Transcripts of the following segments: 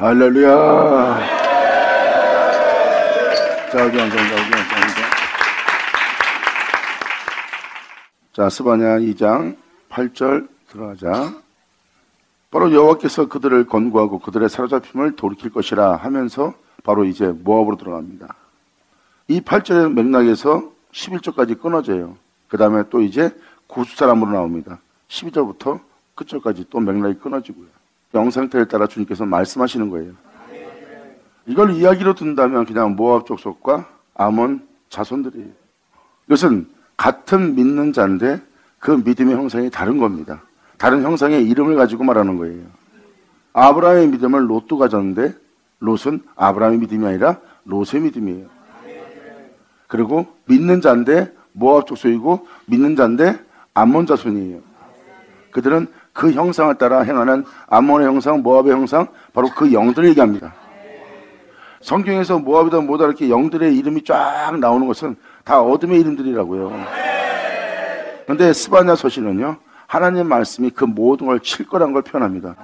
할렐루야. 자, 스바냐 2장 8절 들어가자. 바로 여호와께서 그들을 권고하고 그들의 사로잡힘을 돌이킬 것이라 하면서 바로 이제 모압으로 들어갑니다. 이 8절의 맥락에서 11절까지 끊어져요. 그 다음에 또 이제 구수 사람으로 나옵니다. 12절부터 끝절까지 또 맥락이 끊어지고요. 영상태를 따라 주님께서 말씀하시는 거예요. 이걸 이야기로 든다면 그냥 모압 족속과 아몬 자손들이에요. 이것은 같은 믿는 자인데 그 믿음의 형상이 다른 겁니다. 다른 형상의 이름을 가지고 말하는 거예요. 아브라함의 믿음을 롯도 가졌는데 롯은 아브라함의 믿음이 아니라 롯의 믿음이에요. 그리고 믿는 자인데 모압 족속이고 믿는 자인데 암몬 자손이에요. 그들은 그 형상을 따라 행하는 암몬의 형상, 모압의 형상, 바로 그 영들을 얘기합니다. 성경에서 모압이다 뭐다 이렇게 영들의 이름이 쫙 나오는 것은 다 어둠의 이름들이라고요. 그런데 스바냐 서신은요, 하나님 말씀이 그 모든 걸 칠 거란 걸 표현합니다.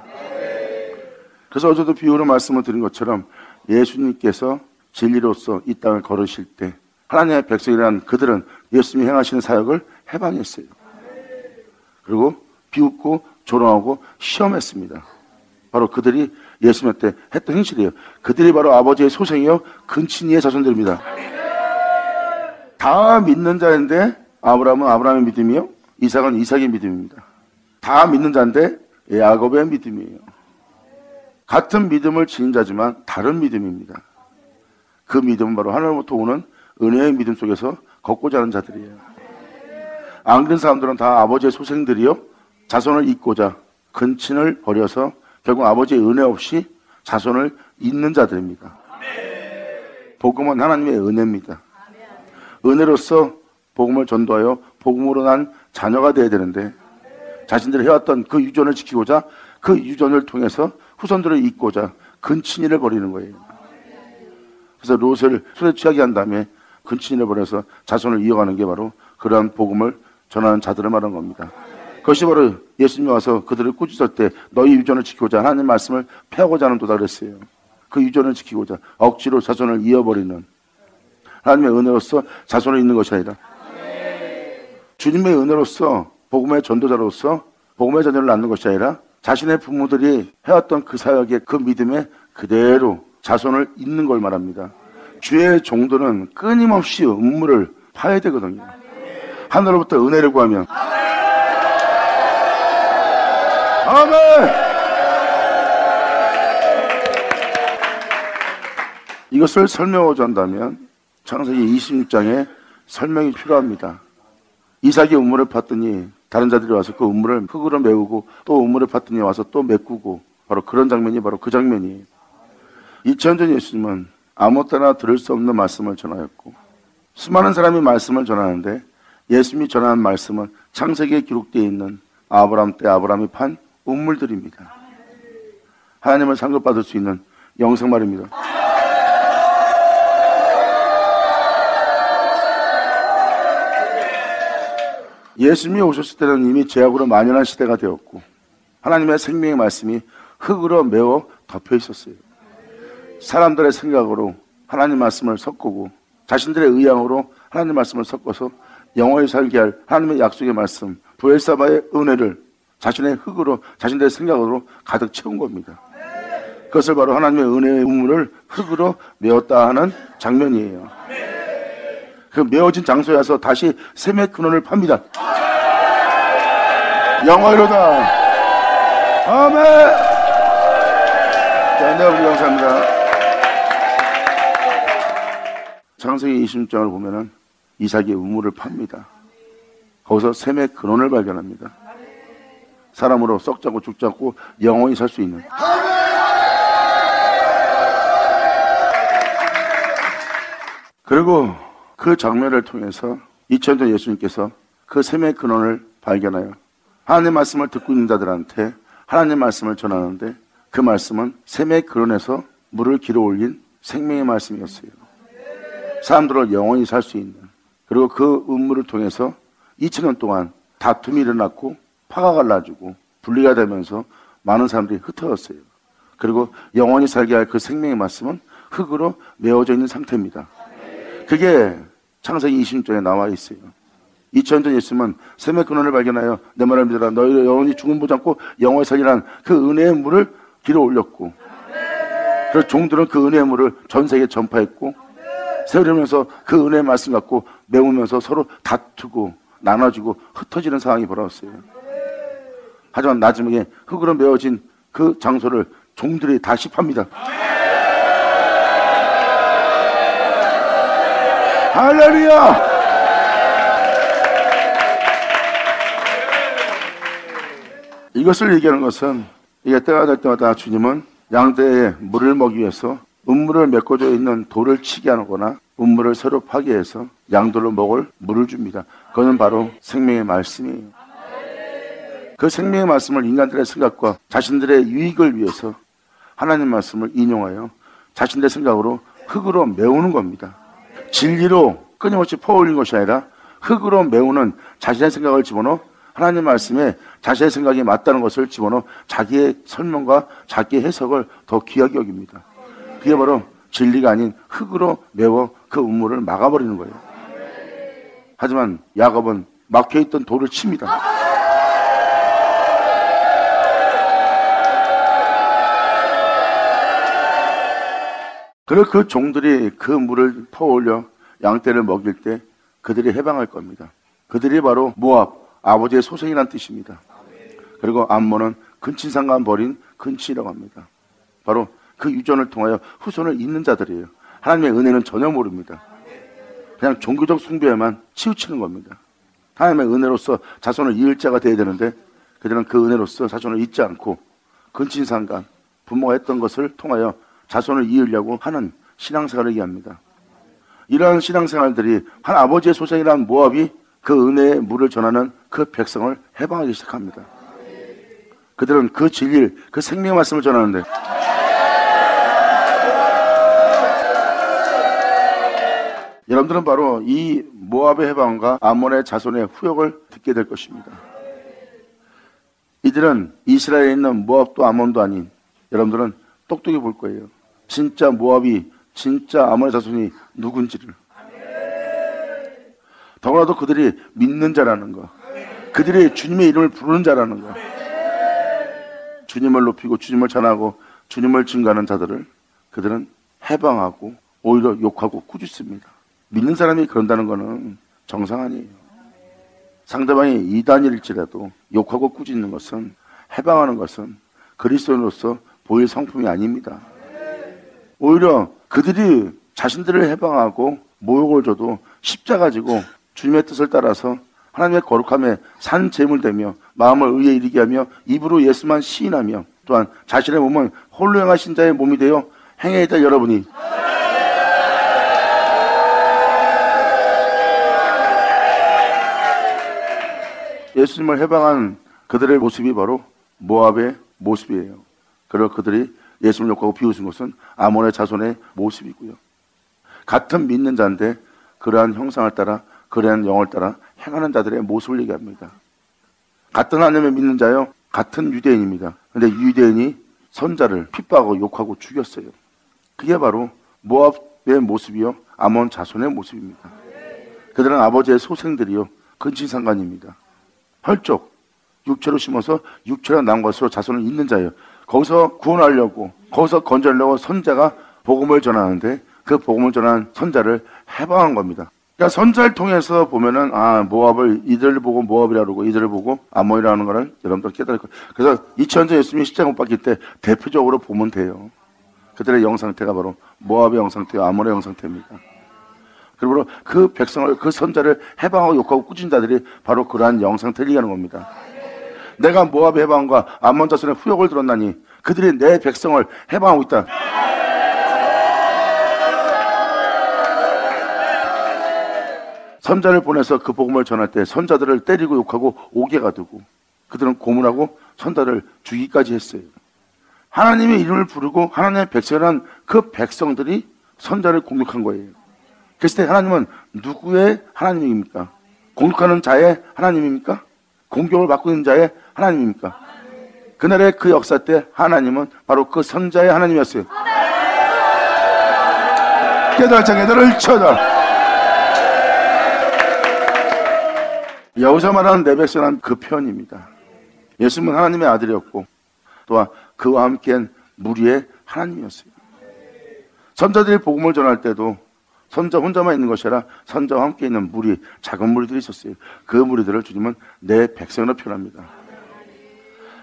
그래서 어제도 비유로 말씀을 드린 것처럼 예수님께서 진리로서 이 땅을 걸으실 때 하나님의 백성이란 그들은 예수님이 행하시는 사역을 해방했어요. 그리고 비웃고 조롱하고 시험했습니다. 바로 그들이 예수님한테 했던 행실이에요. 그들이 바로 아버지의 소생이요 근친이의 자손들입니다. 다 믿는 자인데 아브라함은 아브라함의 믿음이요, 이삭은 이삭의 믿음입니다. 다 믿는 자인데 야곱의 믿음이에요. 같은 믿음을 지닌 자지만 다른 믿음입니다. 그 믿음은 바로 하나님으로부터 오는 은혜의 믿음 속에서 걷고자 하는 자들이에요. 안 그런 사람들은 다 아버지의 소생들이요 자손을 잇고자 근친을 버려서 결국 아버지의 은혜 없이 자손을 잇는 자들입니다. 복음은 하나님의 은혜입니다. 은혜로서 복음을 전도하여 복음으로 난 자녀가 되어야 되는데 자신들이 해왔던 그 유전을 지키고자 그 유전을 통해서 후손들을 잇고자 근친이를 버리는 거예요. 그래서 롯을 술에 취하게 한 다음에 근친이를 버려서 자손을 이어가는 게 바로 그러한 복음을 전하는 자들을 말하는 겁니다. 그것이 바로 예수님이 와서 그들을 꾸짖을 때 너희 유전을 지키고자 하나님 말씀을 폐하고자 하는 도다 그랬어요. 그 유전을 지키고자 억지로 자손을 이어버리는 하나님의 은혜로서 자손을 잇는 것이 아니라 주님의 은혜로서 복음의 전도자로서 복음의 자녀를 낳는 것이 아니라 자신의 부모들이 해왔던 그 사역의 그 믿음에 그대로 자손을 잇는 걸 말합니다. 주의 종들은 끊임없이 음물을 파야 되거든요. 하늘로부터 은혜를 구하면 아멘. 이것을 설명하자 한다면 창세기 26장에 설명이 필요합니다. 이삭이 우물을 팠더니 다른 자들이 와서 그 우물을 흙으로 메우고 또 우물을 팠더니 와서 또 메꾸고 바로 그런 장면이 바로 그 장면이에요. 2000년 전 예수님은 아무 때나 들을 수 없는 말씀을 전하였고 수많은 사람이 말씀을 전하는데 예수님이 전하는 말씀은 창세기에 기록되어 있는 아브라함 때 아브라함이 판 우물들입니다. 하나님을 상급받을 수 있는 영생말입니다. 예수님이 오셨을 때는 이미 죄악으로 만연한 시대가 되었고 하나님의 생명의 말씀이 흙으로 메워 덮여 있었어요. 사람들의 생각으로 하나님 말씀을 섞고 자신들의 의향으로 하나님 말씀을 섞어서 영원히 살게 할 하나님의 약속의 말씀 부엘사바의 은혜를 자신의 흙으로 자신들의 생각으로 가득 채운 겁니다. 그것을 바로 하나님의 은혜의 우물을 흙으로 메웠다 하는 장면이에요. 그 메워진 장소에 와서 다시 샘의 근원을 팝니다. 영화로다. 아멘. 자, 네, 아버지 감사합니다. 창세기 26장을 보면은 이삭이 우물을 팝니다. 거기서 샘의 근원을 발견합니다. 사람으로 썩지 않고 죽지 않고 영원히 살 수 있는. 그리고 그 장면을 통해서 2000년 전 예수님께서 그 샘의 근원을 발견하여 하나님의 말씀을 듣고 있는 자들한테 하나님의 말씀을 전하는데 그 말씀은 샘의 근원에서 물을 길어 올린 생명의 말씀이었어요. 사람들을 영원히 살 수 있는. 그리고 그 음물을 통해서 2000년 동안 다툼이 일어났고 파가 갈라지고 분리가 되면서 많은 사람들이 흩어졌어요. 그리고 영원히 살게 할 그 생명의 말씀은 흙으로 메워져 있는 상태입니다. 그게 창세기 20장에 나와 있어요. 2000년 전 예수님은 샘의 근원을 발견하여 내 말을 믿으라 너희를 영원히 죽음 보지 않고 영원히 살리라는 그 은혜의 물을 길어 올렸고, 그래서 종들은 그 은혜의 물을 전 세계에 전파했고, 세우려면서 그 은혜의 말씀 갖고 메우면서 서로 다투고 나눠지고 흩어지는 상황이 벌어졌어요. 하지만 나중에 흙으로 메워진 그 장소를 종들이 다시 팝니다. 할렐루야! 이것을 얘기하는 것은, 이게 때가 될 때마다 주님은 양떼에 물을 먹기 위해서 음물을 메꿔져 있는 돌을 치게 하거나 음물을 새로 파괴해서 양들로 먹을 물을 줍니다. 그것은 바로 생명의 말씀이에요. 그 생명의 말씀을 인간들의 생각과 자신들의 유익을 위해서 하나님 말씀을 인용하여 자신들의 생각으로 흙으로 메우는 겁니다. 진리로 끊임없이 퍼올린 것이 아니라 흙으로 메우는 자신의 생각을 집어넣어 하나님 말씀에 자신의 생각이 맞다는 것을 집어넣어 자기의 설명과 자기의 해석을 더 귀하게 여깁니다. 그게 바로 진리가 아닌 흙으로 메워 그 음모를 막아버리는 거예요. 하지만 야곱은 막혀있던 돌을 칩니다. 그리고 그 종들이 그 물을 퍼올려 양떼를 먹일 때 그들이 해방할 겁니다. 그들이 바로 모압, 아버지의 소생이라는 뜻입니다. 그리고 암몬은 근친상간 버린 근친이라고 합니다. 바로 그 유전을 통하여 후손을 잇는 자들이에요. 하나님의 은혜는 전혀 모릅니다. 그냥 종교적 숭배에만 치우치는 겁니다. 하나님의 은혜로서 자손을 이을 자가 되어야 되는데 그들은 그 은혜로서 자손을 잇지 않고 근친상간, 부모가 했던 것을 통하여 자손을 이으려고 하는 신앙생활을 얘기합니다. 이러한 신앙생활들이 한 아버지의 소생이라는 모압이 그 은혜의 물을 전하는 그 백성을 해방하기 시작합니다. 그들은 그 진리를, 그 생명의 말씀을 전하는데 여러분들은 바로 이 모압의 해방과 아몬의 자손의 후역을 듣게 될 것입니다. 이들은 이스라엘에 있는 모압도 아몬도 아닌, 여러분들은 똑똑히 볼 거예요. 진짜 모압이, 진짜 아몬의 자손이 누군지를. 더구나도 그들이 믿는 자라는 거, 그들이 주님의 이름을 부르는 자라는 거, 주님을 높이고 주님을 찬하고 주님을 증거하는 자들을 그들은 해방하고 오히려 욕하고 꾸짖습니다. 믿는 사람이 그런다는 것은 정상 아니에요. 상대방이 이단일지라도 욕하고 꾸짖는 것은, 해방하는 것은 그리스도인으로서 보일 성품이 아닙니다. 오히려 그들이 자신들을 해방하고 모욕을 줘도 십자가 지고 주님의 뜻을 따라서 하나님의 거룩함에 산 제물되며 마음을 의에 이르게 하며 입으로 예수만 시인하며 또한 자신의 몸은 홀로 행하신 자의 몸이 되어 행해야 될 여러분이 예수님을 해방한 그들의 모습이 바로 모압의 모습이에요. 그리고 그들이 예수님을 욕하고 비웃은 것은 아몬의 자손의 모습이고요. 같은 믿는 자인데 그러한 형상을 따라, 그러한 영을 따라 행하는 자들의 모습을 얘기합니다. 같은 하나님을 믿는 자요, 같은 유대인입니다. 그런데 유대인이 선자를 핍박하고 욕하고 죽였어요. 그게 바로 모압의 모습이요, 아몬 자손의 모습입니다. 그들은 아버지의 소생들이요, 근친상간입니다. 헐쪽 육체로 심어서 육체로 난 것으로 자손을 잇는 자예요. 거기서 구원하려고, 거기서 건져내려고 선자가 복음을 전하는데 그 복음을 전하는 선자를 해방한 겁니다. 그러니까 선자를 통해서 보면은 모압을, 이들을 보고 모압이라고 그러고 이들을 보고 아몬이라는 거를 여러분들 깨달을 거예요. 그래서 2000년 전 예수님이 십자가 못 박힐 때 대표적으로 보면 돼요. 그들의 영상태가 바로 모압의 영상태와 아몬의 영상태입니다. 그리고 그 백성을, 그 선자를 해방하고 욕하고 꾸짖은 자들이 바로 그러한 영상태를 얘기하는 겁니다. 내가 모압의 해방과 아몬 자손의 후역을 들었나니 그들이 내 백성을 해방하고 있다. 선자를 보내서 그 복음을 전할 때 선자들을 때리고 욕하고 오개가 되고 그들은 고문하고 선자를 죽이기까지 했어요. 하나님의 이름을 부르고 하나님의 백성이란 그 백성들이 선자를 공격한 거예요. 그랬을 때 하나님은 누구의 하나님입니까? 공격하는 자의 하나님입니까? 공격을 받고 있는 자의 하나님입니까? 그날의 그 역사 때 하나님은 바로 그 선자의 하나님이었어요. 깨달을 쳐다. 여기서 말하는 내 백성은 그 표현입니다. 예수님은 하나님의 아들이었고 또한 그와 함께한 무리의 하나님이었어요. 선자들이 복음을 전할 때도 선자 혼자만 있는 것이 아니라 선자와 함께 있는 무리, 작은 무리들이 있었어요. 그 무리들을 주님은 내 백성으로 표현합니다.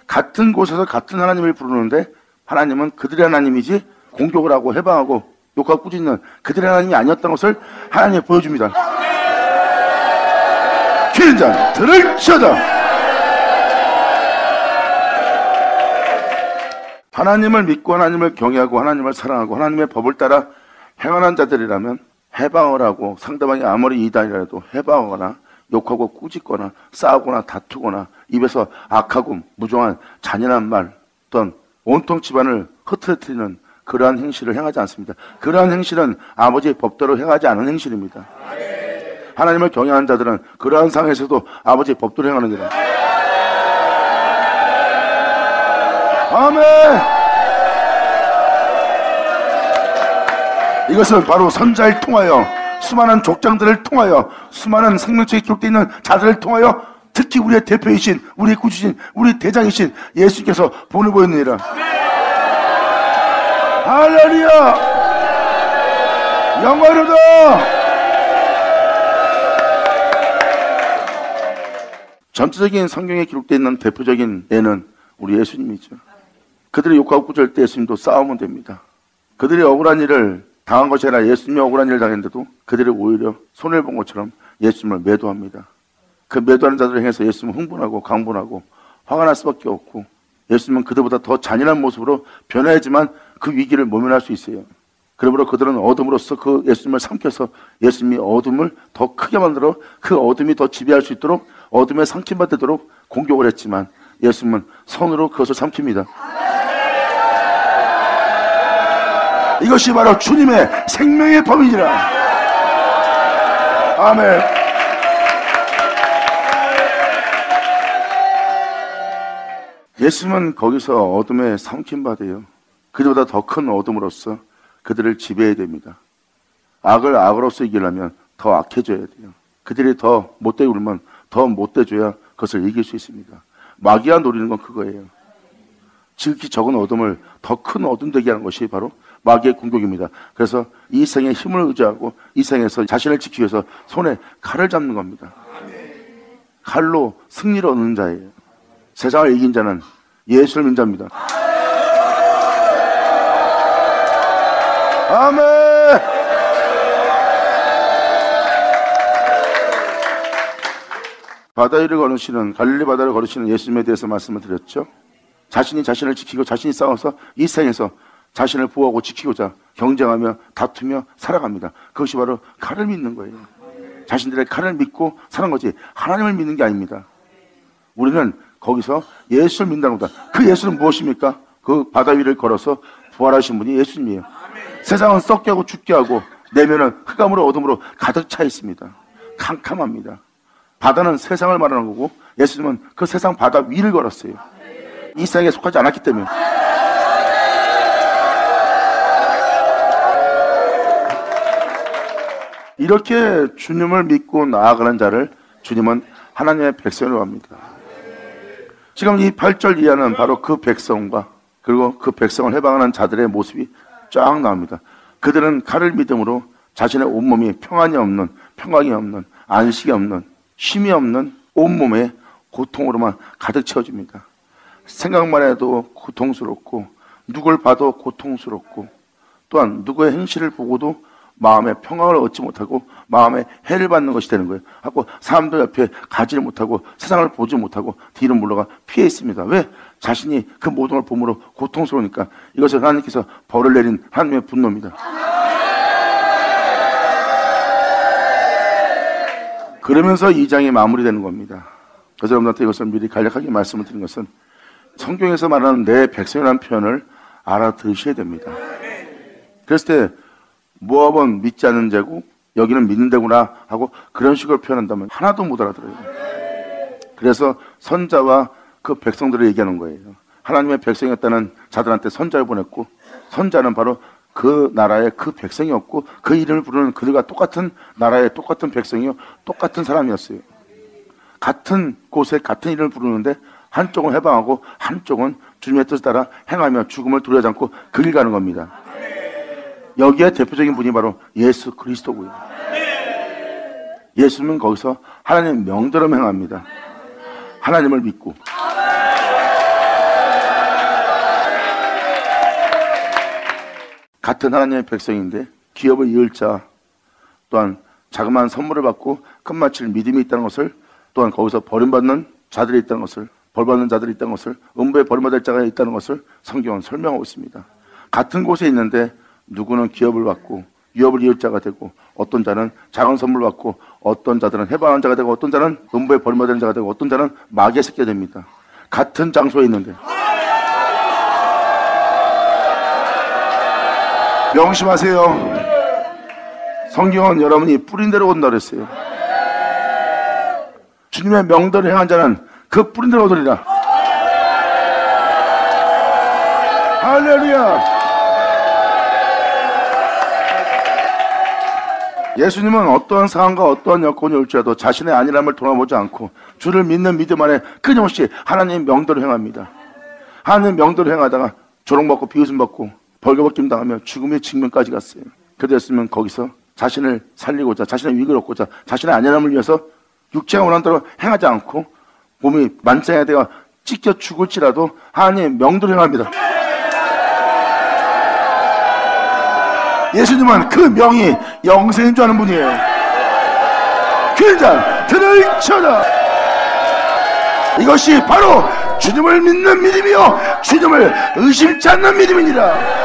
같은 곳에서 같은 하나님을 부르는데 하나님은 그들의 하나님이지 공격을 하고 해방하고 욕하고 꾸짖는 그들의 하나님이 아니었다는 것을 하나님이 보여줍니다. 귀한 자 들을지어다. 하나님을 믿고 하나님을 경외하고 하나님을 사랑하고 하나님의 법을 따라 행하는 자들이라면 해방을 하고 상대방이 아무리 이단이라도 해방하거나 욕하고 꾸짖거나 싸우거나 다투거나 입에서 악하고 무정한 잔인한 말 또는 온통 집안을 흐트러뜨리는 그러한 행실을 행하지 않습니다. 그러한 행실은 아버지의 법대로 행하지 않은 행실입니다. 하나님을 경외하는 자들은 그러한 상황에서도 아버지의 법대로 행하느니라. 아멘. 이것은 바로 선자를 통하여 수많은 족장들을 통하여 수많은 생명책에 기록되어 있는 자들을 통하여 특히 우리의 대표이신 우리의 구주신 우리 대장이신 예수께서 본을 보였느니라. 할렐루야. 영광이로다. 전체적인 성경에 기록되어 있는 대표적인 예는 우리 예수님이죠. 그들이 욕하고 꾸짖을 때 예수님도 싸우면 됩니다. 그들이 억울한 일을 당한 것이 아니라 예수님이 억울한 일을 당했는데도 그들이 오히려 손해를 본 것처럼 예수님을 매도합니다. 그 매도하는 자들을 향해서 예수님은 흥분하고 강분하고 화가 날 수밖에 없고 예수님은 그들보다 더 잔인한 모습으로 변해야지만 그 위기를 모면할 수 있어요. 그러므로 그들은 어둠으로서 그 예수님을 삼켜서 예수님이 어둠을 더 크게 만들어 그 어둠이 더 지배할 수 있도록 어둠에 삼킴받도록 공격을 했지만 예수님은 선으로 그것을 삼킵니다. 이것이 바로 주님의 생명의 법이니라. 아멘. 예수님은 거기서 어둠에 삼킴받아요. 그들보다 더 큰 어둠으로서 그들을 지배해야 됩니다. 악을 악으로서 이기려면 더 악해져야 돼요. 그들이 더 못되게 굴면 더 못돼줘야 그것을 이길 수 있습니다. 마귀가 노리는 건 그거예요. 지극히 적은 어둠을 더 큰 어둠 되게 하는 것이 바로 마귀의 공격입니다. 그래서 이 생에 힘을 의지하고 이 생에서 자신을 지키기 위해서 손에 칼을 잡는 겁니다. 칼로 승리를 얻는 자예요. 세상을 이긴 자는 예수를 믿는 자입니다. 아멘. 바다 위를 걸으시는 갈릴리 바다를 걸으시는 예수님에 대해서 말씀을 드렸죠. 자신이 자신을 지키고 자신이 싸워서 이 생에서 자신을 보호하고 지키고자 경쟁하며 다투며 살아갑니다. 그것이 바로 칼을 믿는 거예요. 자신들의 칼을 믿고 사는 거지 하나님을 믿는 게 아닙니다. 우리는 거기서 예수를 믿는다는 거다. 그 예수는 무엇입니까? 그 바다 위를 걸어서 부활하신 분이 예수님이에요. 세상은 썩게 하고 죽게 하고 내면은 흑암으로 어둠으로 가득 차 있습니다. 캄캄합니다. 바다는 세상을 말하는 거고 예수님은 그 세상 바다 위를 걸었어요. 이 세상에 속하지 않았기 때문에. 이렇게 주님을 믿고 나아가는 자를 주님은 하나님의 백성으로 합니다. 지금 이 8절 이하는 바로 그 백성과 그리고 그 백성을 해방하는 자들의 모습이 쫙 나옵니다. 그들은 칼을 믿음으로 자신의 온몸이 평안이 없는, 평강이 없는, 안식이 없는, 쉼이 없는 온몸에 고통으로만 가득 채워집니다. 생각만 해도 고통스럽고 누굴 봐도 고통스럽고 또한 누구의 행실을 보고도 마음의 평강을 얻지 못하고 마음에 해를 받는 것이 되는 거예요. 하고 사람들 옆에 가지를 못하고 세상을 보지 못하고 뒤로 물러가 피해 있습니다. 왜? 자신이 그 모든 걸 보므로 고통스러우니까. 이것을 하나님께서 벌을 내린 하나님의 분노입니다. 그러면서 2장이 마무리되는 겁니다. 그래서 여러분한테 이것을 미리 간략하게 말씀을 드린 것은 성경에서 말하는 내 백성이라는 표현을 알아들으셔야 됩니다. 그랬을 때 모압은 믿지 않는 자고 여기는 믿는 데구나 하고 그런 식으로 표현한다면 하나도 못 알아들어요. 그래서 선자와 그 백성들을 얘기하는 거예요. 하나님의 백성이었다는 자들한테 선자를 보냈고, 선자는 바로 그 나라의 그 백성이었고, 그 이름을 부르는 그들과 똑같은 나라의 똑같은 백성이요, 똑같은 사람이었어요. 같은 곳에 같은 이름을 부르는데 한쪽은 해방하고 한쪽은 주님의 뜻을 따라 행하며 죽음을 두려워하지 않고 그 길 가는 겁니다. 여기에 대표적인 분이 바로 예수 그리스도고요. 예수님은 거기서 하나님의 명대로 행합니다. 하나님을 믿고. 같은 하나님의 백성인데 기업을 이을 자, 또한 자그마한 선물을 받고 끝마칠 믿음이 있다는 것을, 또한 거기서 버림받는 자들이 있다는 것을, 벌받는 자들이 있다는 것을, 음부에 버림받을 자가 있다는 것을 성경은 설명하고 있습니다. 같은 곳에 있는데 누구는 기업을 받고 유업을 이을 자가 되고, 어떤 자는 작은 선물을 받고, 어떤 자들은 해방한 자가 되고, 어떤 자는 음부에 버림받은 자가 되고, 어떤 자는 마귀의 새끼가 됩니다. 같은 장소에 있는데. 명심하세요. 성경은 여러분이 뿌린 대로 온다 그랬어요. 주님의 명대로 행한 자는 그 뿌린 대로 오더리라. 할렐루야. 예수님은 어떠한 상황과 어떠한 여건이 올지라도 자신의 안일함을 돌아보지 않고 주를 믿는 믿음 안에 끊임없이 하나님 명대로 행합니다. 하나님 명대로 행하다가 조롱받고 비웃음받고 벌거벗김 당하며 죽음의 직면까지 갔어요. 그랬으면 거기서 자신을 살리고자, 자신의 위기를 얻고자, 자신의 안일함을 위해서 육체가 원하는 대로 행하지 않고 몸이 만장에 되어 찢겨 죽을지라도 하나님 명대로 행합니다. 예수님은 그 명이 영생인 줄 아는 분이에요. 그 자 들을 쳐라. 이것이 바로 주님을 믿는 믿음이요 주님을 의심치 않는 믿음이니라.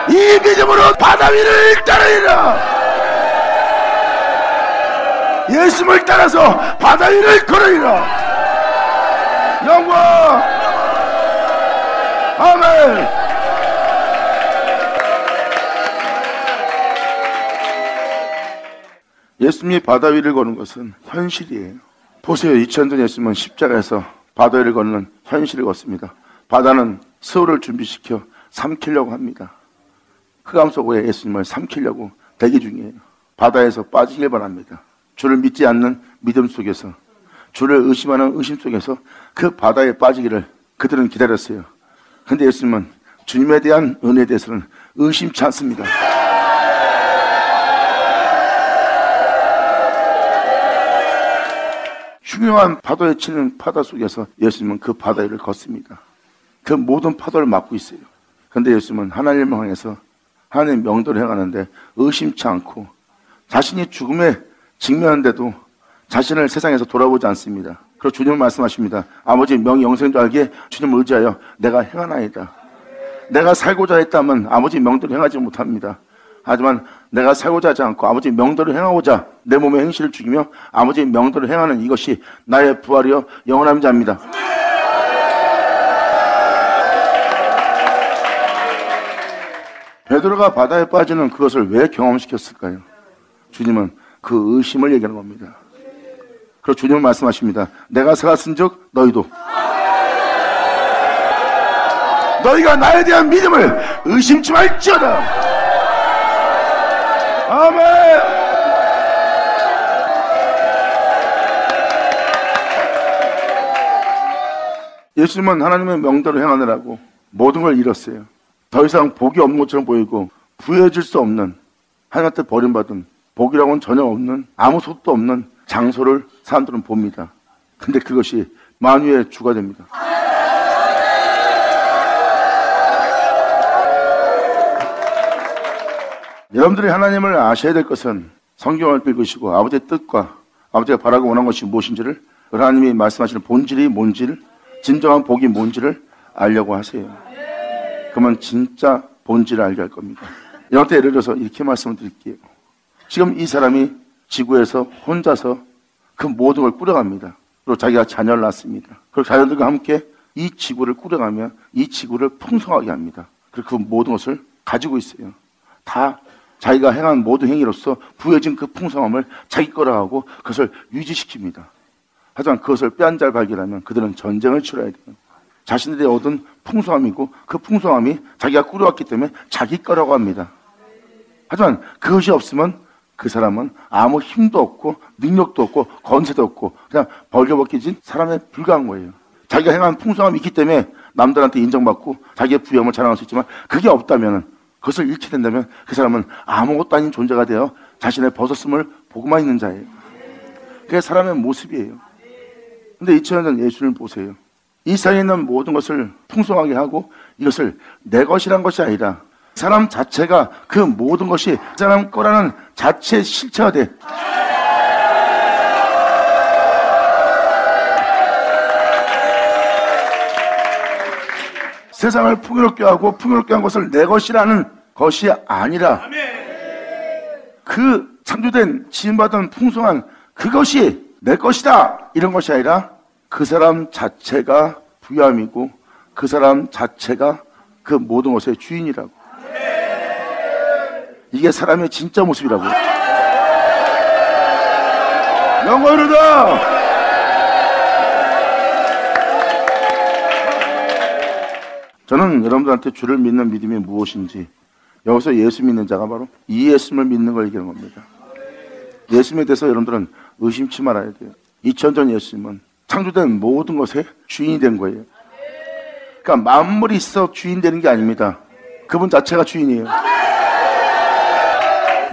이 믿음으로 바다 위를 따르리라. 예수님을 따라서 바다 위를 걸으리라. 영광. 아멘. 예수님이 바다 위를 거는 것은 현실이에요. 보세요. 2000년 예수님은 십자가에서 바다 위를 걷는 현실을 걷습니다. 바다는 스올을 준비시켜 삼키려고 합니다. 흑암 속에 예수님을 삼키려고 대기 중이에요. 바다에서 빠지길 바랍니다. 주를 믿지 않는 믿음 속에서, 주를 의심하는 의심 속에서 그 바다에 빠지기를 그들은 기다렸어요. 그런데 예수님은 주님에 대한 은혜에 대해서는 의심치 않습니다. 흉흉한 파도에 치는 바다 속에서 예수님은 그 바다 위를 걷습니다. 그 모든 파도를 막고 있어요. 그런데 예수님은 하나님을 향해서 하나님의 명도를 행하는데 의심치 않고 자신이 죽음에 직면한데도 자신을 세상에서 돌아보지 않습니다. 그리고 주님은 말씀하십니다. 아버지 명이 영생인 줄 알게 주님을 의지하여 내가 행하나이다. 내가 살고자 했다면 아버지 명도를 행하지 못합니다. 하지만 내가 살고자 하지 않고 아버지 명도를 행하고자 내 몸의 행실을 죽이며 아버지 명도를 행하는 이것이 나의 부활이요 영원함인 자입니다. 베드로가 바다에 빠지는 그것을 왜 경험시켰을까요? 주님은 그 의심을 얘기하는 겁니다. 그리고 주님은 말씀하십니다. 내가 살았은즉 너희도, 너희가 나에 대한 믿음을 의심치 말지어다. 아멘. 예수님은 하나님의 명대로 행하느라고 모든 걸 잃었어요. 더 이상 복이 없는 것처럼 보이고 부여해질 수 없는, 하나님한테 버림받은, 복이라고는 전혀 없는, 아무 소득도 없는 장소를 사람들은 봅니다. 근데 그것이 만유의 주가 됩니다. 여러분들이 하나님을 아셔야 될 것은 성경을 읽으시고 아버지의 뜻과 아버지가 바라고 원하는 것이 무엇인지를, 하나님이 말씀하시는 본질이 뭔지를, 진정한 복이 뭔지를 알려고 하세요. 그러면 진짜 본질을 알게 할 겁니다. 이럴 때 예를 들어서 이렇게 말씀을 드릴게요. 지금 이 사람이 지구에서 혼자서 그 모든 걸 꾸려갑니다. 그리고 자기가 자녀를 낳습니다. 그리고 자녀들과 함께 이 지구를 꾸려가며 이 지구를 풍성하게 합니다. 그리고 그 모든 것을 가지고 있어요. 다 자기가 행한 모든 행위로서 부여진 그 풍성함을 자기 거라 하고 그것을 유지시킵니다. 하지만 그것을 빼앗잘 발견하면 그들은 전쟁을 치러야 돼요. 자신들이 얻은 풍성함이고 그 풍성함이 자기가 꾸려왔기 때문에 자기 거라고 합니다. 하지만 그것이 없으면 그 사람은 아무 힘도 없고 능력도 없고 권세도 없고 그냥 벌거벗겨진 사람에 불과한 거예요. 자기가 행한 풍성함이 있기 때문에 남들한테 인정받고 자기의 부여함을 자랑할 수 있지만 그게 없다면, 그것을 잃게 된다면 그 사람은 아무것도 아닌 존재가 되어 자신의 벗었음을 보고만 있는 자예요. 그게 사람의 모습이에요. 근데 2000년 전 예수님을 보세요. 이 세상에 있는 모든 것을 풍성하게 하고 이것을 내 것이란 것이 아니라 사람 자체가 그 모든 것이 그 사람 거라는 자체의 실체가 돼. 세상을 풍요롭게 하고 풍요롭게 한 것을 내 것이라는 것이 아니라 그 창조된 지음받은 풍성한 그것이 내 것이다 이런 것이 아니라 그 사람 자체가 부유함이고 그 사람 자체가 그 모든 것의 주인이라고. 이게 사람의 진짜 모습이라고. 영광이로다. 저는 여러분들한테 주를 믿는 믿음이 무엇인지, 여기서 예수 믿는 자가 바로 이 예수님을 믿는 걸 얘기하는 겁니다. 예수님에 대해서 여러분들은 의심치 말아야 돼요. 2000년 전 예수님은 창조된 모든 것의 주인이 된 거예요. 그러니까 만물이 있어 주인 되는 게 아닙니다. 그분 자체가 주인이에요.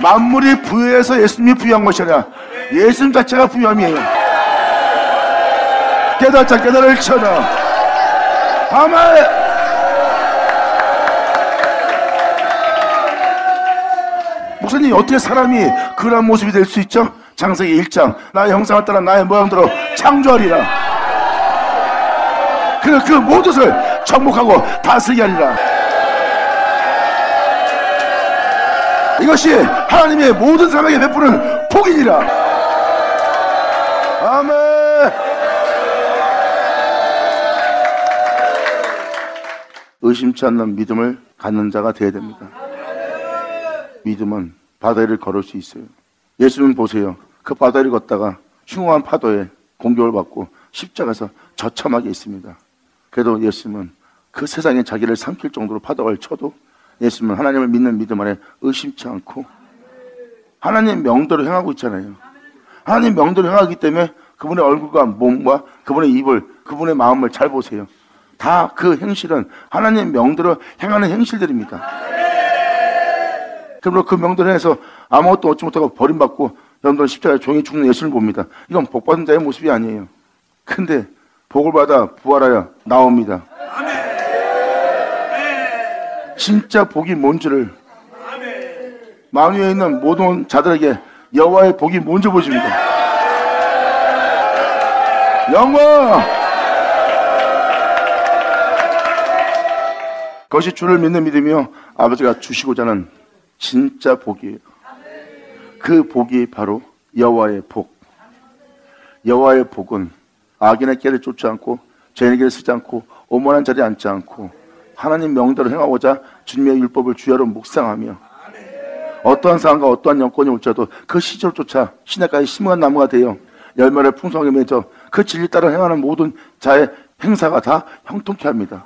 만물이 부여해서 예수님이 부여한 것이 아니라 예수님 자체가 부여함이에요. 깨닫자, 깨달을 쳐라. 아멘. 목사님, 어떻게 사람이 그런 모습이 될 수 있죠? 창세기 1장 나의 형상을 따라 나의 모양대로 창조하리라. 그 모든 것을 정복하고 다스리게 하리라. 이것이 하나님의 모든 사람에게 베푸는 복이니라. 아멘. 의심치 않는 믿음을 갖는 자가 되어야 됩니다. 믿음은 바다 위를 걸을 수 있어요. 예수님 보세요. 그 바다 위를 걷다가 흉한 파도에 공격을 받고 십자가에서 처참하게 있습니다. 그래도 예수님은 그 세상에 자기를 삼킬 정도로 파도를 쳐도 예수님은 하나님을 믿는 믿음 안에 의심치 않고 하나님 명대로 행하고 있잖아요. 하나님 명대로 행하기 때문에 그분의 얼굴과 몸과 그분의 입을, 그분의 마음을 잘 보세요. 다 그 행실은 하나님 명대로 행하는 행실들입니다. 그러므로 그 명대로 해서 아무것도 얻지 못하고 버림받고 여러분들은 십자가에 종이 죽는 예수를 봅니다. 이건 복받은 자의 모습이 아니에요. 근데 복을 받아 부활하여 나옵니다. 진짜 복이 뭔지를 만유에 있는 모든 자들에게 여호와의 복이 뭔지 보십니다. 영광! 그것이 주를 믿는 믿음이요 아버지가 주시고자 하는 진짜 복이에요. 그 복이 바로 여호와의 복. 여호와의 복은 악인의 길을 쫓지 않고 죄인의 길을 쓰지 않고 오만한 자리에 앉지 않고 하나님 명대로 행하고자 주님의 율법을 주야로 묵상하며 어떠한 상황과 어떠한 영권이 올지라도 그 시절을 쫓아 시내가에 심은 나무가 되어 열매를 풍성하게 맺어 그 진리 따라 행하는 모든 자의 행사가 다 형통케 합니다.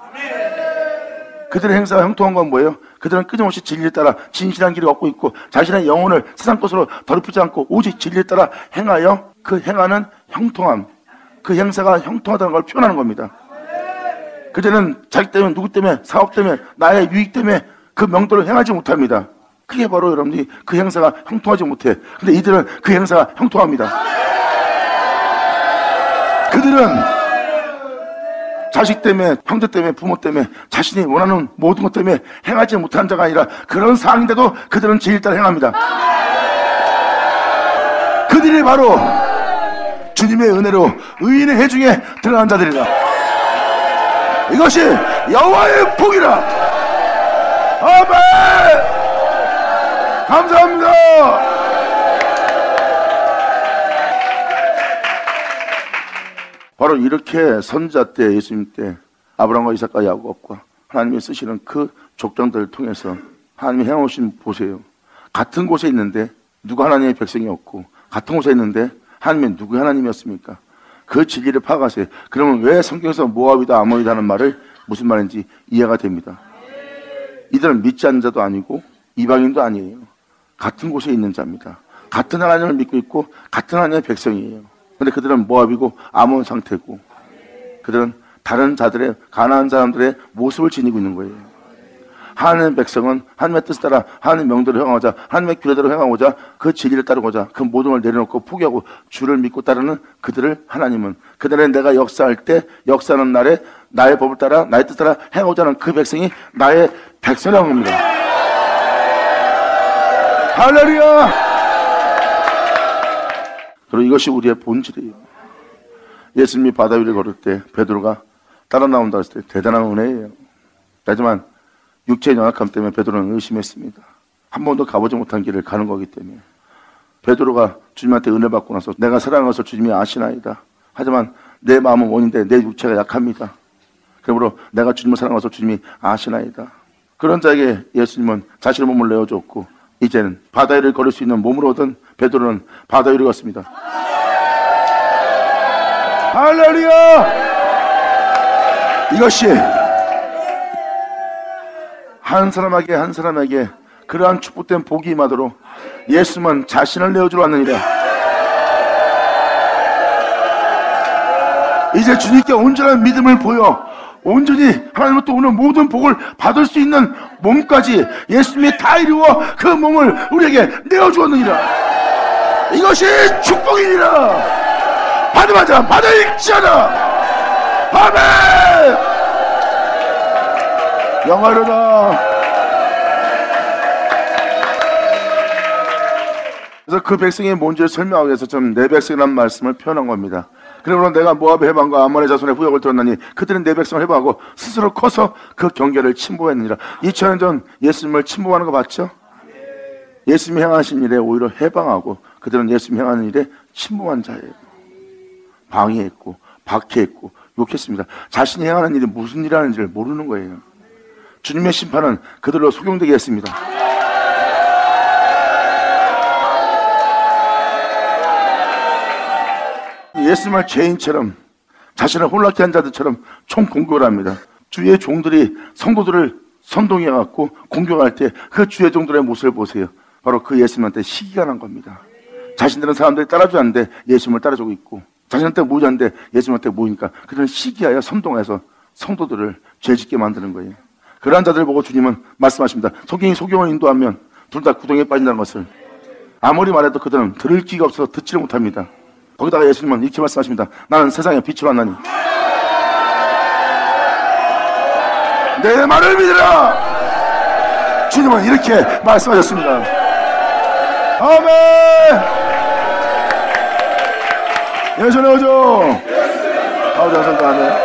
그들의 행사가 형통한 건 뭐예요? 그들은 끊임없이 진리를 따라 진실한 길을 걷고 있고 자신의 영혼을 세상 것으로 더럽히지 않고 오직 진리를 따라 행하여 그 행하는 형통함, 그 행사가 형통하다는 걸 표현하는 겁니다. 그들은 자기 때문에, 누구 때문에, 사업 때문에, 나의 유익 때문에 그 명도를 행하지 못합니다. 그게 바로 여러분들이 그 행사가 형통하지 못해. 근데 이들은 그 행사가 형통합니다. 그들은 자식 때문에, 형제 때문에, 부모 때문에, 자신이 원하는 모든 것 때문에 행하지 못한 자가 아니라 그런 상황인데도 그들은 진리를 따라 행합니다. 그들이 바로 주님의 은혜로 의인의 회중에 들어간 자들이라. 이것이 여호와의 복이라. 아멘. 감사합니다. 바로 이렇게 선지자 때, 예수님 때 아브라함과 이삭과 야곱과 하나님이 쓰시는 그 족장들을 통해서 하나님이 행하신 보세요. 같은 곳에 있는데 누가 하나님의 백성이었고 같은 곳에 있는데 하나님은 누구의 하나님이었습니까? 그 진리를 파악하세요. 그러면 왜 성경에서 모압이다 아몬이다 하는 말을 무슨 말인지 이해가 됩니다. 이들은 믿지 않는 자도 아니고 이방인도 아니에요. 같은 곳에 있는 자입니다. 같은 하나님을 믿고 있고 같은 하나님의 백성이에요. 그런데 그들은 모압이고 아몬 상태고 그들은 다른 자들의 가나안 사람들의 모습을 지니고 있는 거예요. 하나님의 백성은 하나님의 뜻을 따라 하나님의 명도를 행하고자 하나님의 규례대로 행하고자 그 진리를 따르고자 그 모든 걸 내려놓고 포기하고 주를 믿고 따르는 그들을 하나님은 그들의 내가 역사할 때 역사하는 날에 나의 법을 따라 나의 뜻을 따라 행하고자 하는 그 백성이 나의 백성이라는 겁니다. 할렐루야! 그리고 이것이 우리의 본질이에요. 예수님이 바다 위를 걸을 때 베드로가 따라 나온다 했을 때 대단한 은혜예요. 하지만 육체의 연약함 때문에 베드로는 의심했습니다. 한 번도 가보지 못한 길을 가는 거기 때문에. 베드로가 주님한테 은혜 받고 나서 내가 사랑하는 것을 주님이 아시나이다. 하지만 내 마음은 원인데 내 육체가 약합니다. 그러므로 내가 주님을 사랑하는 것을 주님이 아시나이다. 그런 자에게 예수님은 자신의 몸을 내어줬고 이제는 바다 위를 걸을 수 있는 몸으로 얻은 베드로는 바다 위를 걷습니다. 할렐루야! 이것이 한 사람에게 그러한 축복된 복이 임하도록 예수님은 자신을 내어주러 왔느니라. 이제 주님께 온전한 믿음을 보여 온전히 하나님으로부터 오는 모든 복을 받을 수 있는 몸까지 예수님이 다 이루어 그 몸을 우리에게 내어주었느니라. 이것이 축복이니라. 받으마자 받아 읽지하라. 아멘. 영화로다. 그래서 그 백성의 뭔지를 설명하기 위해서 좀 내 백성이라는 말씀을 표현한 겁니다. 그러므로 내가 모압의 해방과 아몬의 자손의 후역을 들었나니 그들은 내 백성을 해방하고 스스로 커서 그 경계를 침범했느니라. 2000년 전 예수님을 침범하는 거 봤죠? 예수님이 행하신 일에 오히려 해방하고 그들은 예수님이 행하는 일에 침범한 자예요. 방해했고 박해했고 욕했습니다. 자신이 행하는 일이 무슨 일 하는지를 모르는 거예요. 주님의 심판은 그들로 속용되게 했습니다. 예수님을 죄인처럼 자신을 홀락케 한 자들처럼 총 공격을 합니다. 주의 종들이 성도들을 선동해갖고 공격할 때 그 주의 종들의 모습을 보세요. 바로 그 예수님한테 시기가 난 겁니다. 자신들은 사람들이 따라주지 않는데 예수님을 따라주고 있고 자신한테 모이지 않는데 예수님한테 모이니까 그들은 시기하여 선동해서 성도들을 죄짓게 만드는 거예요. 그러한 자들을 보고 주님은 말씀하십니다. 성경이 소경을 인도하면 둘 다 구덩이에 빠진다는 것을. 아무리 말해도 그들은 들을 귀가 없어서 듣지를 못합니다. 거기다가 예수님은 이렇게 말씀하십니다. 나는 세상의 빛으로 왔나니 내 말을 믿으라. 주님은 이렇게 말씀하셨습니다. 아멘. 예수님 오죠. 아버지 감사합니다.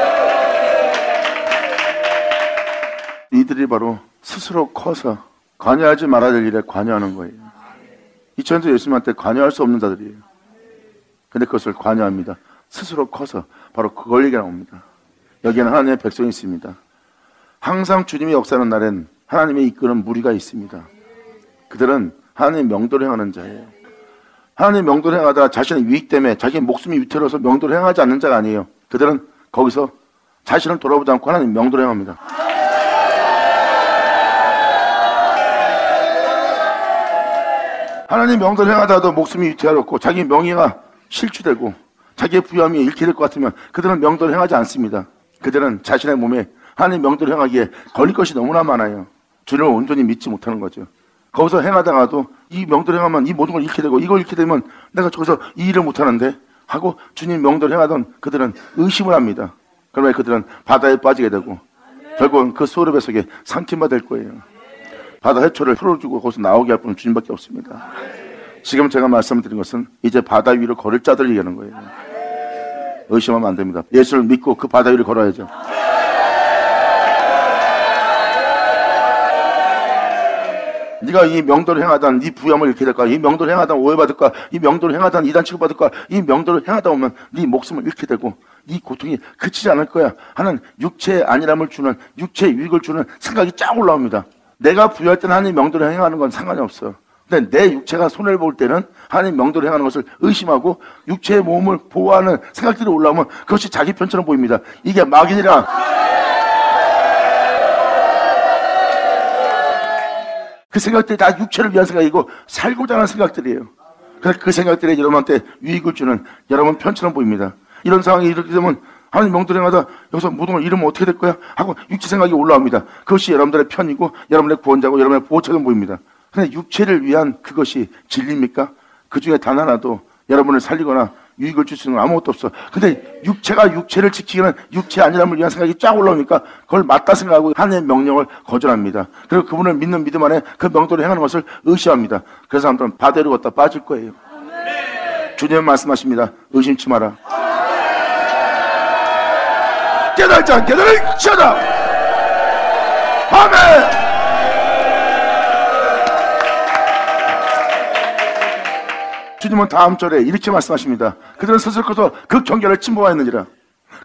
이들이 바로 스스로 커서 관여하지 말아야 될 일에 관여하는 거예요. 2000년 예수님한테 관여할 수 없는 자들이에요. 근데 그것을 관여합니다. 스스로 커서 바로 그걸 얘기하는 겁니다. 여기에는 하나님의 백성이 있습니다. 항상 주님이 역사하는 날엔 하나님이 이끄는 무리가 있습니다. 그들은 하나님의 명도를 행하는 자예요. 하나님의 명도를 행하다가 자신의 유익 때문에 자기 목숨이 위태로워서 명도를 행하지 않는 자가 아니에요. 그들은 거기서 자신을 돌아보지 않고 하나님의 명도를 행합니다. 하나님 명도를 행하다가도 목숨이 위태롭고 자기 명예가 실추되고 자기의 부유함이 잃게 될 것 같으면 그들은 명도를 행하지 않습니다. 그들은 자신의 몸에 하나님 명도를 행하기에 걸릴 것이 너무나 많아요. 주님을 온전히 믿지 못하는 거죠. 거기서 행하다가도 이 명도를 행하면 이 모든 걸 잃게 되고 이걸 잃게 되면 내가 저기서 이 일을 못하는데 하고 주님 명도를 행하던 그들은 의심을 합니다. 그러면 그들은 바다에 빠지게 되고 결국은 그 소르베 속에 삼킴바 될 거예요. 바다 해초를 풀어주고 거기서 나오게 할 분은 주님밖에 없습니다. 지금 제가 말씀드린 것은 이제 바다 위로 걸을 자들 얘기하는 거예요. 의심하면 안 됩니다. 예수를 믿고 그 바다 위를 걸어야죠. 네가 이 명도를 행하던 네 부양을 잃게 될까? 이 명도를 행하던 오해받을까? 이 명도를 행하던 이단 취급받을까? 이 명도를 행하다 보면 네 목숨을 잃게 되고 네 고통이 그치지 않을 거야 하는 육체의 안일함을 주는 육체의 유익을 주는 생각이 쫙 올라옵니다. 내가 부여할 때는 하나님 명도를 행하는 건 상관이 없어. 근데 내 육체가 손해를 볼 때는 하나님 명도를 행하는 것을 의심하고 육체의 몸을 보호하는 생각들이 올라오면 그것이 자기 편처럼 보입니다. 이게 마귀니라. 그 생각들이 다 육체를 위한 생각이고 살고자 하는 생각들이에요. 그래서 그 생각들이 여러분한테 유익을 주는 여러분 편처럼 보입니다. 이런 상황이 이렇게 되면 하나님 명도를 행하다 여기서 모든 걸 잃으면 어떻게 될 거야? 하고 육체 생각이 올라옵니다. 그것이 여러분들의 편이고 여러분의 구원자고 여러분의 보호처럼 보입니다. 근데 육체를 위한 그것이 진리입니까? 그 중에 단 하나도 여러분을 살리거나 유익을 줄 수 있는 건 아무것도 없어. 근데 육체가 육체를 지키기는 육체 아니람을 위한 생각이 쫙 올라오니까 그걸 맞다 생각하고 하나님의 명령을 거절합니다. 그리고 그분을 믿는 믿음 안에 그 명도를 행하는 것을 의심합니다. 그래서 사람들은 바다로 걷다 빠질 거예요. 주님 말씀하십니다. 의심치 마라. 깨달자 깨달을지어다. 아멘. 주님은 다음 절에 이렇게 말씀하십니다. 그들은 스스로 커서 그 경계를 침범하였느니라.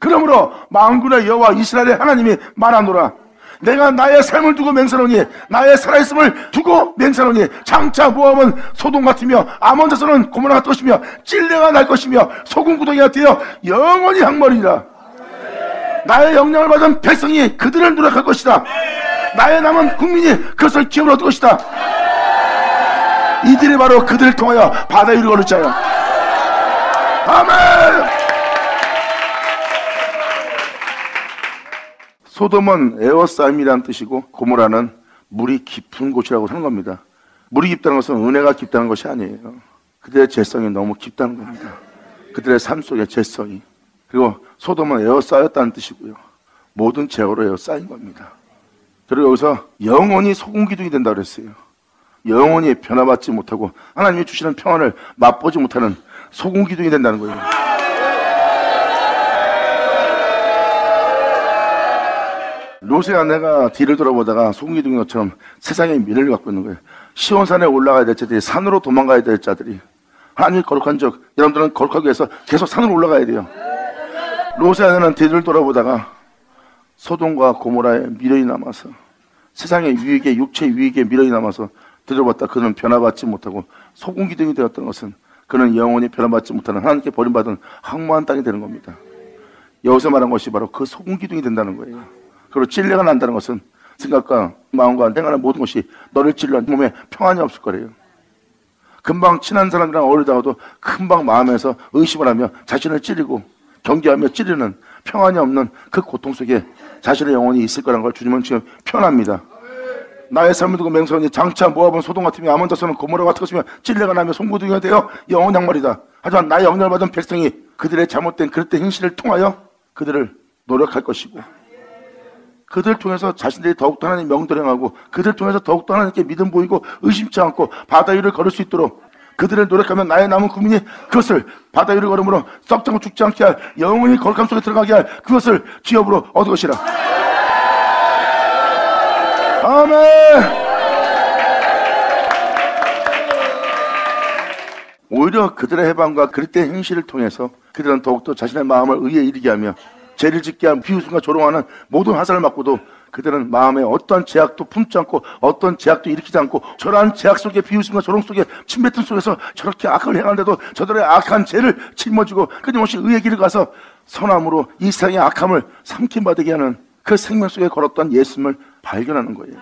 그러므로 만군의 여호와 이스라엘의 하나님이 말하노라. 내가 나의 삶을 두고 맹세하노니 나의 살아있음을 두고 맹세하노니 장차 모압은 소돔 같으며 아몬 자손은 고모라 같을 것이며 찔레가 날 것이며 소금 구덩이가 되어 영원히 항머리니라. 나의 영향을 받은 백성이 그들을 누락할 것이다. 나의 남은 국민이 그것을 기업으로 얻을 것이다. 이들이 바로 그들을 통하여 바다 위를 걸을 자요. 아멘. 소돔은 에워싸임이라는 뜻이고 고모라는 물이 깊은 곳이라고 하는 겁니다. 물이 깊다는 것은 은혜가 깊다는 것이 아니에요. 그들의 죄성이 너무 깊다는 겁니다. 그들의 삶 속의 죄성이. 그리고 소돔은 에워싸였다는 뜻이고요. 모든 죄로 에워싸인 겁니다. 그리고 여기서 영원히 소금기둥이 된다고 그랬어요. 영원히 변화받지 못하고 하나님이 주시는 평안을 맛보지 못하는 소금기둥이 된다는 거예요. 롯의 아내가 뒤를 돌아보다가 소금기둥인 것처럼 세상에 미래를 갖고 있는 거예요. 시온산에 올라가야 될 자들이, 산으로 도망가야 될 자들이, 하나님이 거룩한 적, 여러분들은 거룩하기 위해서 계속 산으로 올라가야 돼요. 롯의 아내는 뒤를 돌아보다가 소돔과 고모라의 미련이 남아서, 세상의 유익에, 육체의 유익에 미련이 남아서 들어봤다. 그는 변화받지 못하고 소금기둥이 되었던 것은 그는 영원히 변화받지 못하는 하나님께 버림받은 황무한 땅이 되는 겁니다. 여기서 말한 것이 바로 그 소금기둥이 된다는 거예요. 그리고 찔레가 난다는 것은 생각과 마음과 행하는 모든 것이 너를 찔러 몸에 평안이 없을 거래요. 금방 친한 사람이랑 어울리다가도 금방 마음에서 의심을 하며 자신을 찌르고 경계하며 찌르는 평안이 없는 그 고통 속에 자신의 영혼이 있을 거라는 걸 주님은 지금 표현합니다. 나의 삶을 두고 맹세하니 장차 모압은 소돔 같으며 아몬 자손은 고모라 같을 것이며 찔레가 나며 송구둥이가 되어 영원 양말이다. 하지만 나의 영향을 받은 백성이 그들의 잘못된 그릇된 행실을 통하여 그들을 노력할 것이고 그들을 통해서 자신들이 더욱더 하나님 명도를 행하고 그들을 통해서 더욱더 하나님께 믿음 보이고 의심치 않고 바다 위를 걸을 수 있도록 그들을 노력하면 나의 남은 국민이 그것을 바다 위를 걸음으로 썩지 죽지 않게 할 영원히 거룩함 속에 들어가게 할 그것을 기업으로 얻을 것이라. 아멘. 오히려 그들의 해방과 그릇된 행실을 통해서 그들은 더욱더 자신의 마음을 의에 이르게 하며 죄를 짓게 한 비웃음과 조롱하는 모든 화살을 맞고도 그들은 마음에 어떠한 제약도 품지 않고 어떤 제약도 일으키지 않고 저러한 제약 속에 비웃음과 조롱 속에 침뱉음 속에서 저렇게 악을 행하는데도 저들의 악한 죄를 짊어지고 끊임없이 의의 길을 가서 선함으로 이 세상의 악함을 삼킴받게 하는 그 생명 속에 걸었던 예수님을 발견하는 거예요.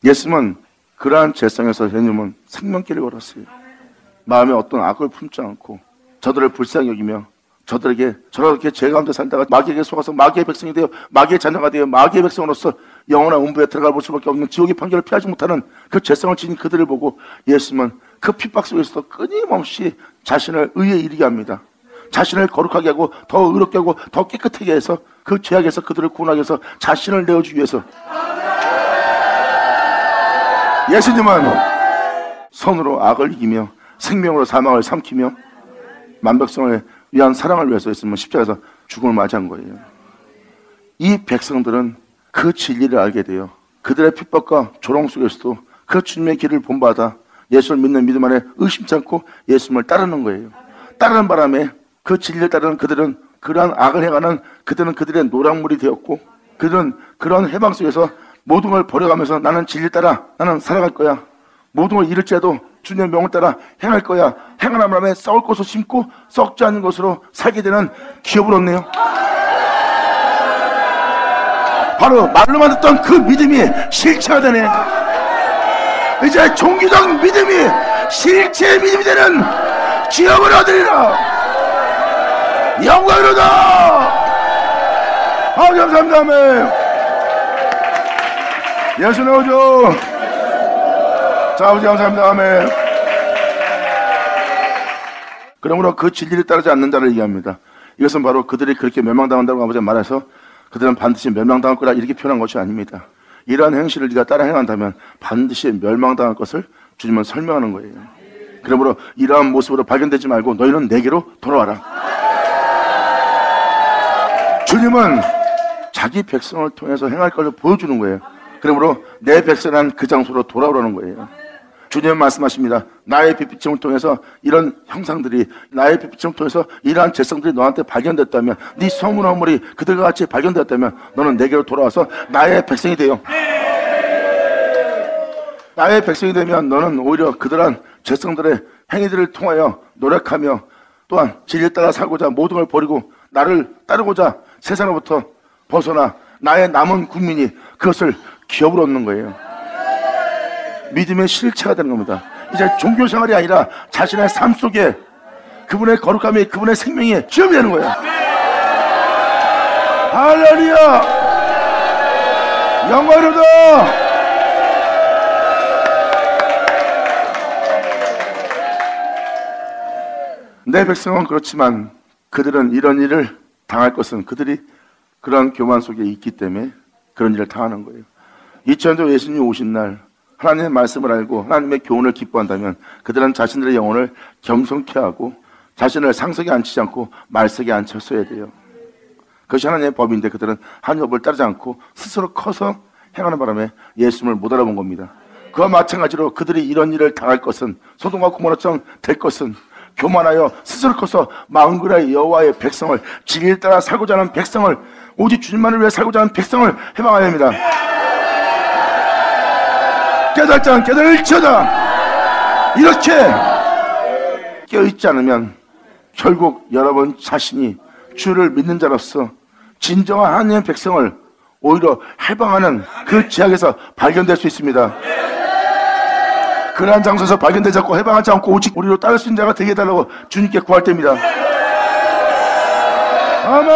예수님은 그러한 죄성에서 예수님은 생명길을 걸었어요. 마음에 어떤 악을 품지 않고 저들을 불쌍히 여기며 저들에게 저렇게 죄 가운데 살다가 마귀에게 속아서 마귀의 백성이 되어 마귀의 자녀가 되어 마귀의 백성으로서 영원한 음부에 들어갈 수밖에 없는 지옥의 판결을 피하지 못하는 그 죄성을 지닌 그들을 보고 예수님은 그 핍박 속에서도 끊임없이 자신을 의에 이르게 합니다. 자신을 거룩하게 하고 더 의롭게 하고 더 깨끗하게 해서 그 죄악에서 그들을 구원하기 위해서 자신을 내어주기 위해서 예수님은 선으로 악을 이기며 생명으로 사망을 삼키며 만백성을 위한 사랑을 위해서 했으면 십자가에서 죽음을 맞이한 거예요. 이 백성들은 그 진리를 알게 돼요. 그들의 핍박과 조롱 속에서도 그 주님의 길을 본받아 예수를 믿는 믿음 안에 의심치 않고 예수님을 따르는 거예요. 따르는 바람에 그 진리를 따르는 그들은 그러한 악을 행하는 그들은 그들의 노랑물이 되었고 그들은 그런 해방 속에서 모든 걸 버려가면서 나는 진리 따라 나는 살아갈 거야. 모든 걸 잃을지라도 주님의 명을 따라 행할 거야. 행하는 바람에 썩을 것을 심고 썩지 않는 것으로 살게 되는 기업을 얻네요. 바로 말로만 듣던 그 믿음이 실체가 되네. 이제 종교적 믿음이 실체의 믿음이 되는 기업을 얻으리라. 영광이로다. 감사합니다. 아멘. 예수 나오죠. 자, 아버지 감사합니다. 아멘. 그러므로 그 진리를 따르지 않는 자를 얘기합니다. 이것은 바로 그들이 그렇게 멸망당한다고 아버지가 말해서 그들은 반드시 멸망당할 거라 이렇게 표현한 것이 아닙니다. 이러한 행실을 네가 따라 행한다면 반드시 멸망당할 것을 주님은 설명하는 거예요. 그러므로 이러한 모습으로 발견되지 말고 너희는 내게로 돌아와라. 주님은 자기 백성을 통해서 행할 것을 보여주는 거예요. 그러므로 내 백성은 그 장소로 돌아오라는 거예요. 주님은 말씀하십니다. 나의 빛비침을 통해서 이런 형상들이, 나의 빛비침을 통해서 이러한 재성들이 너한테 발견됐다면, 네 소문 허물이 그들과 같이 발견되었다면 너는 내게로 돌아와서 나의 백성이 되어. 나의 백성이 되면 너는 오히려 그들한 재성들의 행위들을 통하여 노력하며 또한 진리를 따라 살고자 모든 걸 버리고 나를 따르고자 세상으로부터 벗어나 나의 남은 국민이 그것을 기업으로 얻는 거예요. 믿음의 실체가 되는 겁니다. 이제 종교 생활이 아니라 자신의 삶 속에 그분의 거룩함이, 그분의 생명이 기업이 되는 거예요. 할렐루야! 영광이로다! 내 백성은 그렇지만 그들은 이런 일을 당할 것은 그들이 그런 교만 속에 있기 때문에 그런 일을 당하는 거예요. 2000년 전 예수님이 오신 날 하나님의 말씀을 알고 하나님의 교훈을 기뻐한다면 그들은 자신들의 영혼을 겸손케 하고 자신을 상석에 앉히지 않고 말석에 앉혔어야 돼요. 그것이 하나님의 법인데 그들은 하나님의 법을 따르지 않고 스스로 커서 행하는 바람에 예수님을 못 알아본 겁니다. 그와 마찬가지로 그들이 이런 일을 당할 것은, 소돔과 고모라처럼 될 것은 교만하여 스스로 커서 마음그라의 여호와의 백성을, 진리를 따라 살고자 하는 백성을, 오직 주님만을 위해 살고자 하는 백성을 해방해야 합니다. 깨닫지 않은 깨달을지어다. 이렇게 깨어있지 않으면 결국 여러분 자신이 주를 믿는 자로서 진정한 하나님의 백성을 오히려 해방하는 그 지역에서 발견될 수 있습니다. 그러한 장소에서 발견되지 않고 해방하지 않고 오직 우리로 따를 수 있는 자가 되게 해달라고 주님께 구할 때입니다. 아멘.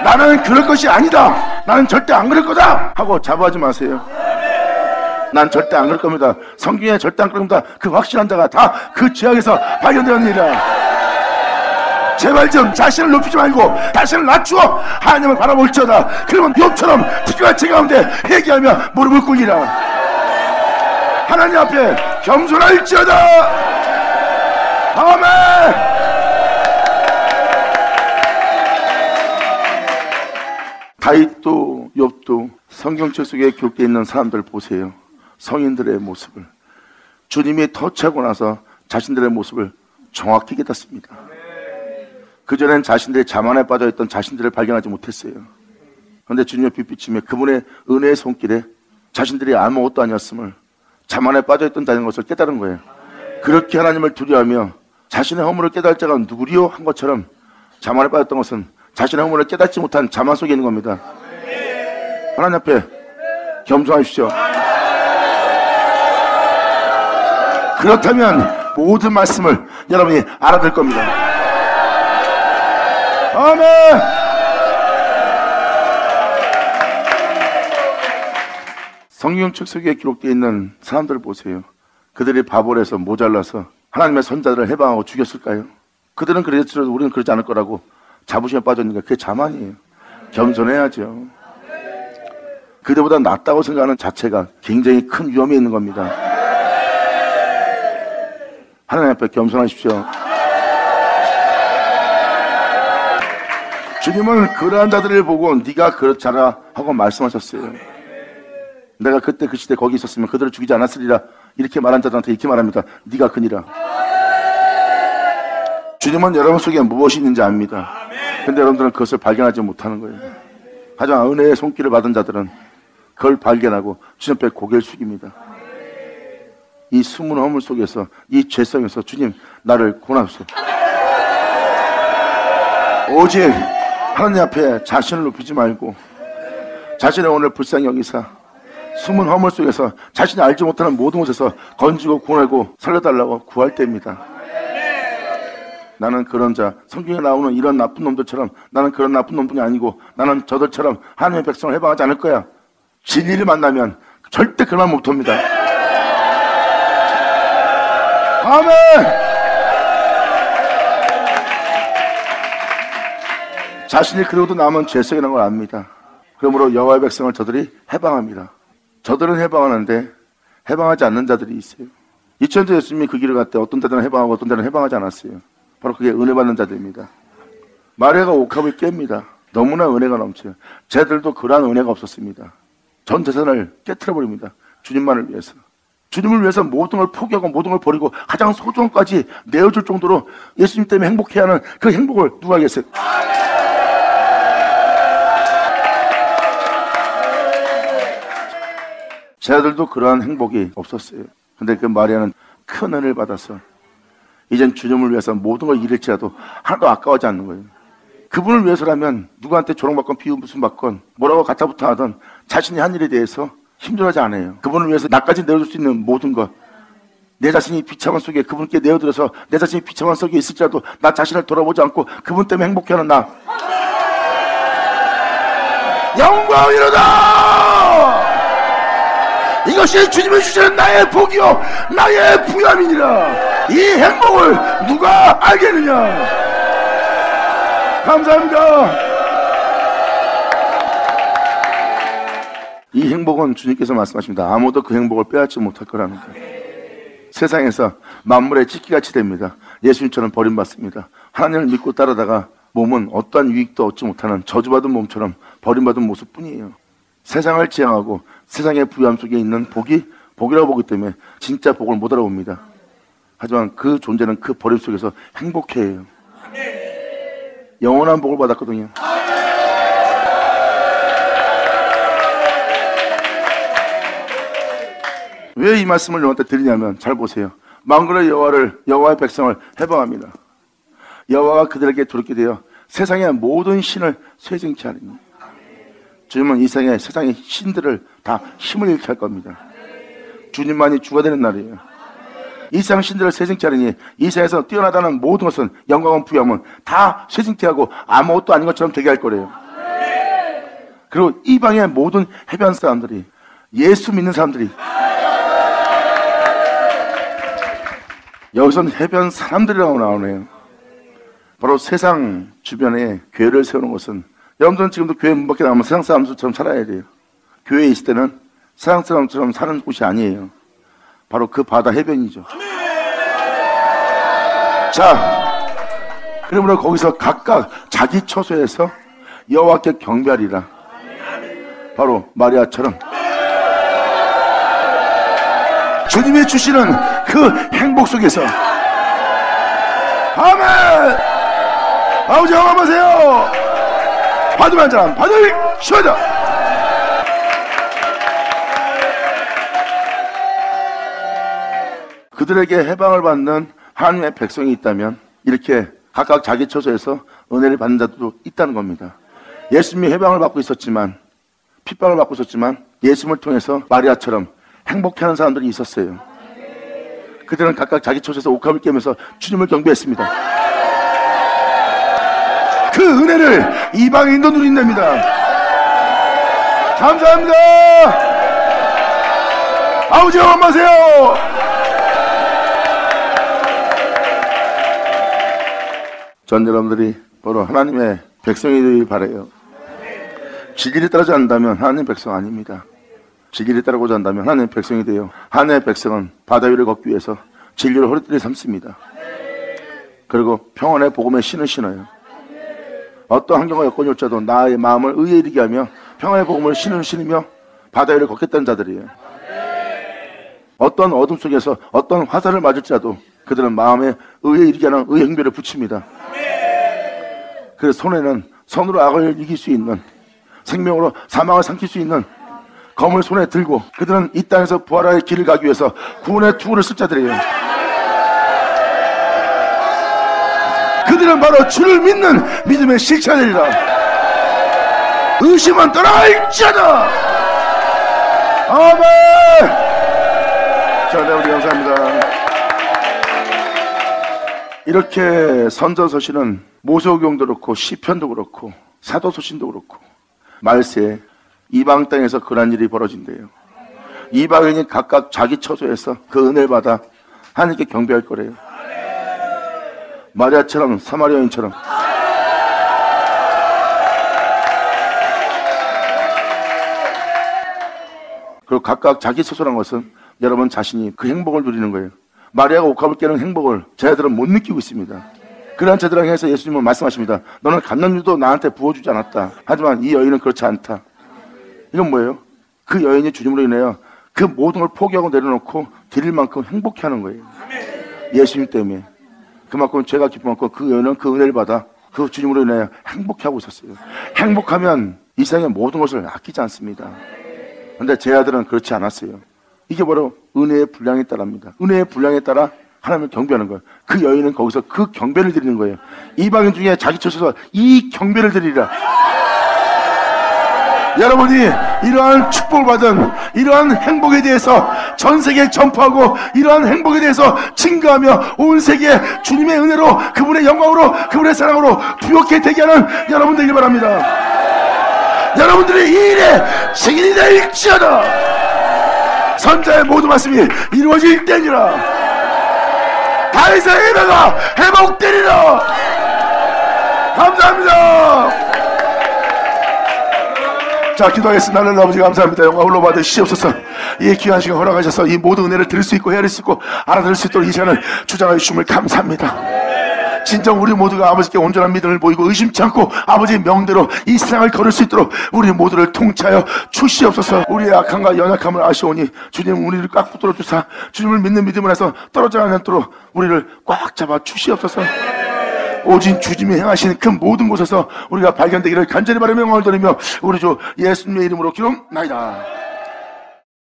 나는 그럴 것이 아니다, 나는 절대 안 그럴 거다 하고 자부하지 마세요. 난 절대 안 그럴 겁니다. 성경에 절대 안 그럴 겁니다. 그 확실한 자가 다 그 지역에서 발견되었느니라. 제발 좀 자신을 높이지 말고 자신을 낮추어 하나님을 바라볼지어다. 그러면 욥처럼 특별한 제 가운데 회개하며 무릎을 꿇리라. 하나님 앞에 겸손할지어다. 아멘. 다윗도 욥도 성경책 속에 기록되어 있는 사람들 보세요. 성인들의 모습을, 주님이 터치하고 나서 자신들의 모습을 정확히 깨닫습니다. 그전엔 자신들의 자만에 빠져있던 자신들을 발견하지 못했어요. 그런데 주님의 빛비침에 그분의 은혜의 손길에 자신들이 아무것도 아니었음을, 자만에 빠져있던 다는 것을 깨달은 거예요. 그렇게 하나님을 두려워하며 자신의 허물을 깨달을 자가 누구리요? 한 것처럼 자만에 빠졌던 것은 자신의 허물을 깨닫지 못한 자만 속에 있는 겁니다. 하나님 앞에 겸손하십시오. 그렇다면 모든 말씀을 여러분이 알아들 겁니다. 아멘. 성경책 속에 기록되어 있는 사람들을 보세요. 그들이 바보를 해서 모자라서 하나님의 선자들을 해방하고 죽였을까요? 그들은 그랬지만 우리는 그러지 않을 거라고 자부심에 빠졌으니까 그게 자만이에요. 겸손해야죠. 그들보다 낫다고 생각하는 자체가 굉장히 큰 위험이 있는 겁니다. 하나님 앞에 겸손하십시오. 주님은 그러한 자들을 보고 네가 그렇잖아 하고 말씀하셨어요. 내가 그때 그 시대 거기 있었으면 그들을 죽이지 않았으리라 이렇게 말한 자들한테 이렇게 말합니다. 네가 그니라. 주님은 여러분 속에 무엇이 있는지 압니다. 근데 여러분들은 그것을 발견하지 못하는 거예요. 하지만 은혜의 손길을 받은 자들은 그걸 발견하고 주님 앞에 고개를 숙입니다. 이 숨은 허물 속에서, 이 죄성에서 주님 나를 구원하소서. 오직 하나님 앞에 자신을 높이지 말고 자신의 오늘 불쌍히 여기사 숨은 허물 속에서 자신이 알지 못하는 모든 곳에서 건지고 구원하고 살려달라고 구할 때입니다. 나는 그런 자, 성경에 나오는 이런 나쁜 놈들처럼 나는 그런 나쁜 놈들이 아니고 나는 저들처럼 하나님의 백성을 해방하지 않을 거야. 진리를 만나면 절대 그런 말 못합니다. 아멘. 자신이 그러고도 남은 죄성이라는 걸 압니다. 그러므로 여호와의 백성을 저들이 해방합니다. 저들은 해방하는데 해방하지 않는 자들이 있어요. 2000년 예수님이 그 길을 갈 때 어떤 자들은 해방하고 어떤 자들은 해방하지 않았어요. 바로 그게 은혜 받는 자들입니다. 마리아가 옥합을 깹니다. 너무나 은혜가 넘쳐요. 쟤들도 그러한 은혜가 없었습니다. 전 재산을 깨트려버립니다. 주님만을 위해서. 주님을 위해서 모든 걸 포기하고 모든 걸 버리고 가장 소중한 것까지 내어줄 정도로 예수님 때문에 행복해야 하는 그 행복을 누가 하겠어요? 쟤들도 그러한 행복이 없었어요. 근데 그 마리아는 큰 은혜를 받아서 이젠 주님을 위해서 모든 걸 잃을지라도 하나도 아까워하지 않는 거예요. 그분을 위해서라면 누구한테 조롱받건 비웃음받건 뭐라고 가타부터 하던 자신이 한 일에 대해서 힘들어하지 않아요. 그분을 위해서 나까지 내어줄 수 있는 모든 것, 내 자신이 비참한 속에 그분께 내어드려서 내 자신이 비참한 속에 있을지라도 나 자신을 돌아보지 않고 그분 때문에 행복해하는 나. 영광이로다! 이것이 주님이 주시는 나의 복이요 나의 부함이니라. 이 행복을 누가 알겠느냐? 감사합니다. 이 행복은 주님께서 말씀하십니다. 아무도 그 행복을 빼앗지 못할 거라는 거예요. 세상에서 만물의 찢기같이 됩니다. 예수님처럼 버림받습니다. 하나님을 믿고 따르다가 몸은 어떠한 유익도 얻지 못하는 저주받은 몸처럼 버림받은 모습뿐이에요. 세상을 지향하고 세상의 부유함 속에 있는 복이 복이라고 보기 때문에 진짜 복을 못 알아봅니다. 하지만 그 존재는 그 버림 속에서 행복해해요. 영원한 복을 받았거든요. 왜 이 말씀을 너한테 드리냐면 잘 보세요. 만군의 여호와의 백성을 해방합니다. 여호와가 그들에게 두렵게 되어 세상의 모든 신을 쇠증케 하리니. 주님은 이 세상의 신들을 다 힘을 잃게 할 겁니다. 주님만이 주가 되는 날이에요. 이 세상 신들을 쇠증케 하리니 이 세상에서 뛰어나다는 모든 것은 영광은 부여함은 다 쇠증케 하고 아무것도 아닌 것처럼 되게 할 거래요. 그리고 이방의 모든 해변 사람들이 예수 믿는 사람들이 여기서는 해변 사람들이라고 나오네요. 바로 세상 주변에 교회를 세우는 것은 여러분들은 지금도 교회 문 밖에 나오면 세상 사람들처럼 살아야 돼요. 교회에 있을 때는 세상 사람처럼 사는 곳이 아니에요. 바로 그 바다 해변이죠. 자, 그러므로 거기서 각각 자기 처소에서 여호와께 경배하리라. 바로 마리아처럼 주님이 주시는 그 행복 속에서 아멘! 아버지 영화하세요. 받으면 자 받을 쉬어져. 그들에게 해방을 받는 하나님의 백성이 있다면 이렇게 각각 자기 처소에서 은혜를 받는 자들도 있다는 겁니다. 예수님이 해방을 받고 있었지만 핍박을 받고 있었지만 예수님을 통해서 마리아처럼 행복해하는 사람들이 있었어요. 그들은 각각 자기 처소에서 옥합을 깨면서 주님을 경배했습니다. 그 은혜를 이방인도 누린답니다. 감사합니다. 아버지 영원하세요. 전 여러분들이 바로 하나님의 백성이 되길 바라요. 진리를 따르지 않는다면 하나님 백성 아닙니다. 진리를 따르고자 한다면 하나님의 백성이 되어 하나님의 백성은 바다 위를 걷기 위해서 진리를 허리띠를 삼습니다. 그리고 평안의 복음의 신을 신어요. 어떤 환경과 여건이 올지라도 나의 마음을 의에 이르게 하며 평안의 복음을 신으며 바다 위를 걷겠다는 자들이에요. 어떤 어둠 속에서 어떤 화살을 맞을지라도 그들은 마음에 의에 이르게 하는 의의 행배를 붙입니다. 그 손에는 선으로 악을 이길 수 있는, 생명으로 사망을 삼킬 수 있는 검을 손에 들고 그들은 이 땅에서 부활의 길을 가기 위해서 구원의 투구를 쓸 자들이에요. 그들은 바로 주를 믿는 믿음의 실천이라. 의심은 떠날지어다. 아멘. 자, 네, 우리 감사합니다. 이렇게 선전서신은 모세오경도 그렇고 시편도 그렇고 사도서신도 그렇고 말세에 이방 땅에서 그런 일이 벌어진대요. 이방인이 각각 자기 처소에서 그 은혜를 받아 하나님께 경배할 거래요. 마리아처럼 사마리아인처럼. 그리고 각각 자기 스스로란 것은 여러분 자신이 그 행복을 누리는 거예요. 마리아가 옥합을 깨는 행복을 저희들은 못 느끼고 있습니다. 그러한 저들을 향해서 예수님은 말씀하십니다. 너는 갓난유도 나한테 부어주지 않았다. 하지만 이 여인은 그렇지 않다. 이건 뭐예요? 그 여인이 주님으로 인하여 그 모든 걸 포기하고 내려놓고 드릴 만큼 행복해 하는 거예요. 예수님 때문에. 그만큼 죄가 깊은 만큼 그 여인은 그 은혜를 받아 그 주님으로 인하여 행복해 하고 있었어요. 행복하면 이 세상의 모든 것을 아끼지 않습니다. 그런데 제 아들은 그렇지 않았어요. 이게 바로 은혜의 분량에 따라입니다. 은혜의 분량에 따라 하나님을 경배하는 거예요. 그 여인은 거기서 그 경배를 드리는 거예요. 이방인 중에 자기 처소에서 이 경배를 드리라. 여러분이 이러한 축복을 받은 이러한 행복에 대해서 전 세계에 전파하고 이러한 행복에 대해서 증거하며 온 세계에 주님의 은혜로 그분의 영광으로 그분의 사랑으로 부욕해 되게 하는 여러분 되길 바랍니다. 여러분들의 이 일에 증인이 될지어다. 선자의 모든 말씀이 이루어질 때니라. 다윗의 은혜가 회복되리라. 감사합니다. 자, 기도하겠습니다. 하나님 아버지 감사합니다. 영광 홀로 받으시옵소서. 이 귀한 시간 허락하셔서 이 모든 은혜를 들을 수 있고 헤아릴 수 있고 알아들을 수 있도록 이 시간을 주장하여 주심을 감사합니다. 진정 우리 모두가 아버지께 온전한 믿음을 보이고 의심치 않고 아버지의 명대로 이 세상을 걸을 수 있도록 우리 모두를 통치하여 주시옵소서. 우리의 악함과 연약함을 아시오니 주님 우리를 꽉 붙들어 주사 주님을 믿는 믿음을 해서 떨어져 않도록 우리를 꽉 잡아 주시옵소서. 오직 주님이 행하신 그 모든 곳에서 우리가 발견되기를 간절히 바라며 영광을 돌리며 우리 주 예수님의 이름으로 기도합나이다.